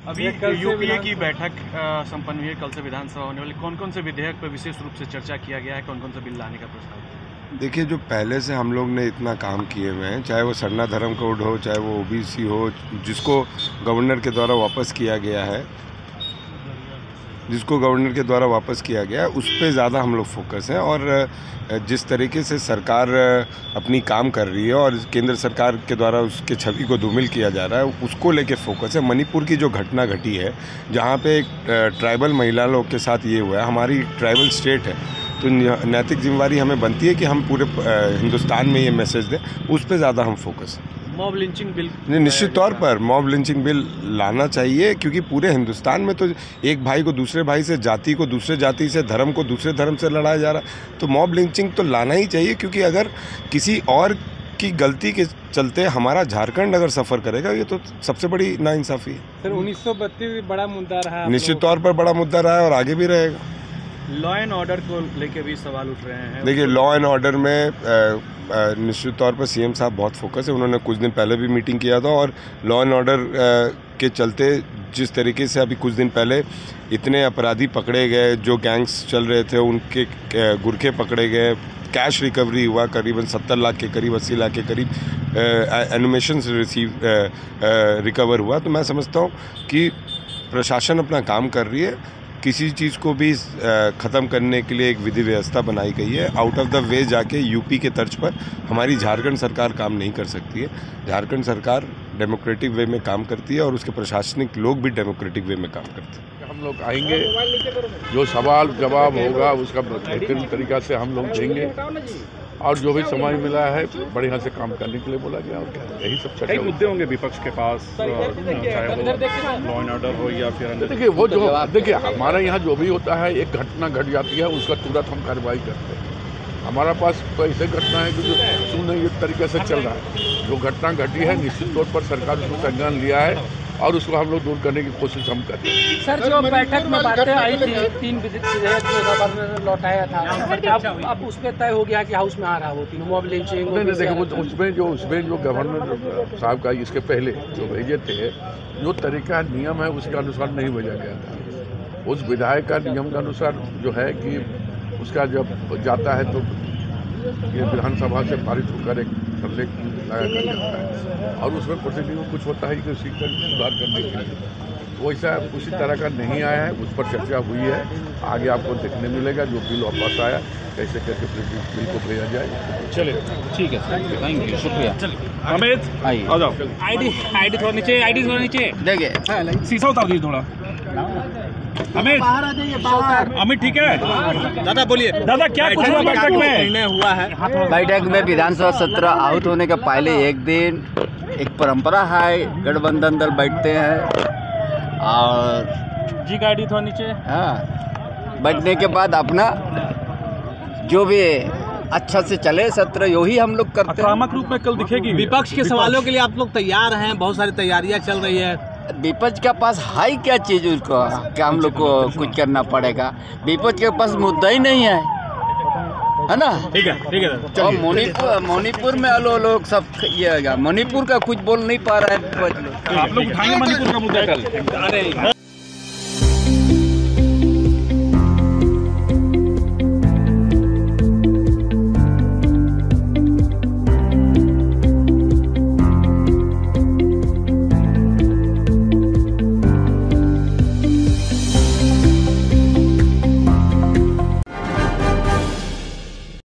अभी यूपीए की बैठक संपन्न हुई है, कल से विधानसभा होने वाली। कौन कौन से विधेयक पर विशेष रूप से चर्चा किया गया है, कौन कौन से बिल लाने का प्रस्ताव? देखिए, जो पहले से हम लोग ने इतना काम किए हुए हैं, चाहे वो सरना धर्म कोड हो, चाहे वो ओबीसी हो, जिसको गवर्नर के द्वारा वापस किया गया है, उस पे ज़्यादा हम लोग फोकस हैं। और जिस तरीके से सरकार अपनी काम कर रही है और केंद्र सरकार के द्वारा उसके छवि को धूमिल किया जा रहा है, उसको लेके फोकस है। मणिपुर की जो घटना घटी है, जहाँ पे एक ट्राइबल महिला लोग के साथ ये हुआ है, हमारी ट्राइबल स्टेट है, तो नैतिक जिम्मेवारी हमें बनती है कि हम पूरे हिंदुस्तान में ये मैसेज दें, उस पर ज़्यादा हम फोकस हैं। मॉब लिंचिंग बिल निश्चित तौर पर मॉब लिंचिंग बिल लाना चाहिए, क्योंकि पूरे हिंदुस्तान में तो एक भाई को दूसरे भाई से, जाति को दूसरे जाति से, धर्म को दूसरे धर्म से लड़ाया जा रहा है। तो मॉब लिंचिंग तो लाना ही चाहिए, क्योंकि अगर किसी और की गलती के चलते हमारा झारखंड अगर सफ़र करेगा, ये तो सबसे बड़ी नाइंसाफ़ी है। सर 1932 बड़ा मुद्दा रहा, निश्चित तौर पर बड़ा मुद्दा रहा है और आगे भी रहेगा। लॉ एंड ऑर्डर को लेके भी सवाल उठ रहे हैं। देखिए, लॉ एंड ऑर्डर में निश्चित तौर पर सीएम साहब बहुत फोकस है। उन्होंने कुछ दिन पहले भी मीटिंग किया था और लॉ एंड ऑर्डर के चलते जिस तरीके से अभी कुछ दिन पहले इतने अपराधी पकड़े गए, जो गैंग्स चल रहे थे उनके गुरखे पकड़े गए, कैश रिकवरी हुआ, करीबन 70 लाख के करीब, 80 लाख के करीब एनिमेशन रिकवर हुआ। तो मैं समझता हूँ कि प्रशासन अपना काम कर रही है। किसी चीज़ को भी ख़त्म करने के लिए एक विधि व्यवस्था बनाई गई है। आउट ऑफ द वे जाके यूपी के तर्ज पर हमारी झारखंड सरकार काम नहीं कर सकती है। झारखंड सरकार डेमोक्रेटिक वे में काम करती है और उसके प्रशासनिक लोग भी डेमोक्रेटिक वे में काम करते हैं। हम लोग आएंगे, जो सवाल जवाब होगा उसका बेहतरीन तरीका से हम लोग देंगे, और जो भी समय मिला है बढ़िया से काम करने के लिए बोला गया। और क्या, यही सब चर्चा। कई मुद्दे होंगे विपक्ष के पास, चाहे वो लॉ एंड ऑर्डर हो या फिर अंदर। देखिए, वो जो हमारे यहाँ जो भी होता है, एक घटना घट जाती है, उसका तुरंत हम कार्रवाई करते हैं। हमारा पास तो ऐसे घटना है कि जो सुनिश्चित तरीके से चल रहा है। जो घटना घटी है, निश्चित तौर पर सरकार उसको संज्ञान लिया है और उसको हम लोग दूर करने की कोशिश हम करते हैं। सर, जो बैठक में बातें आई थी, 3 विधेयक जो लौटाया था, अब उस पर तय हो गया कि हाउस में आ रहा, वो तीनों मॉब लिंचिंग। नहीं, देखो, उसमें जो गवर्नर साहब का इसके पहले जो भेजे थे, जो तरीका नियम है उसके अनुसार नहीं भेजा गया था। उस विधायक का नियम के अनुसार जो है कि उसका जब जाता है तो ये विधानसभा से पारित होकर एक प्रलेख लगा कर जाता है, और उसमें प्रोसीडिंग में कुछ होता है कि उसी का सुधार करने के लिए। वैसा उसी तरह का नहीं आया है, उस पर चर्चा हुई है। आगे आपको देखने मिलेगा जो बिल वापस आया, कैसे कैसे बिल को भेजा जाए। चलिए, ठीक है सर, थैंक यू, शुक्रिया। अमित, आ जाओ। आईडी थोड़ा नीचे देखिए, शीशा उतार दीजिए थोड़ा। अमित, बाहर आ जाइए, बाहर। अमित, ठीक है दादा, बोलिए दादा, क्या कुछ हुआ बैठक में? हुआ है बैठक में विधानसभा सत्र आउट होने के पहले एक दिन एक परंपरा है, गठबंधन दल बैठते हैं और जी का आईडी थोड़ा नीचे। हाँ, बैठने के बाद अपना जो भी अच्छा से चले सत्र, यही हम लोग करते हैं। आक्रामक रूप में कल दिखेगी। विपक्ष के सवालों के लिए आप लोग तैयार हैं? बहुत सारी तैयारियां चल रही है। विपक्ष के पास है क्या चीज़, उसको क्या हम लोग को कुछ करना पड़ेगा? विपक्ष के पास मुद्दा ही नहीं है ना? ठीक है। और मणिपुर में लोग सब ये मणिपुर का कुछ बोल नहीं पा रहा है। आप लोग उठाएंगे मणिपुर का मुद्दा कल?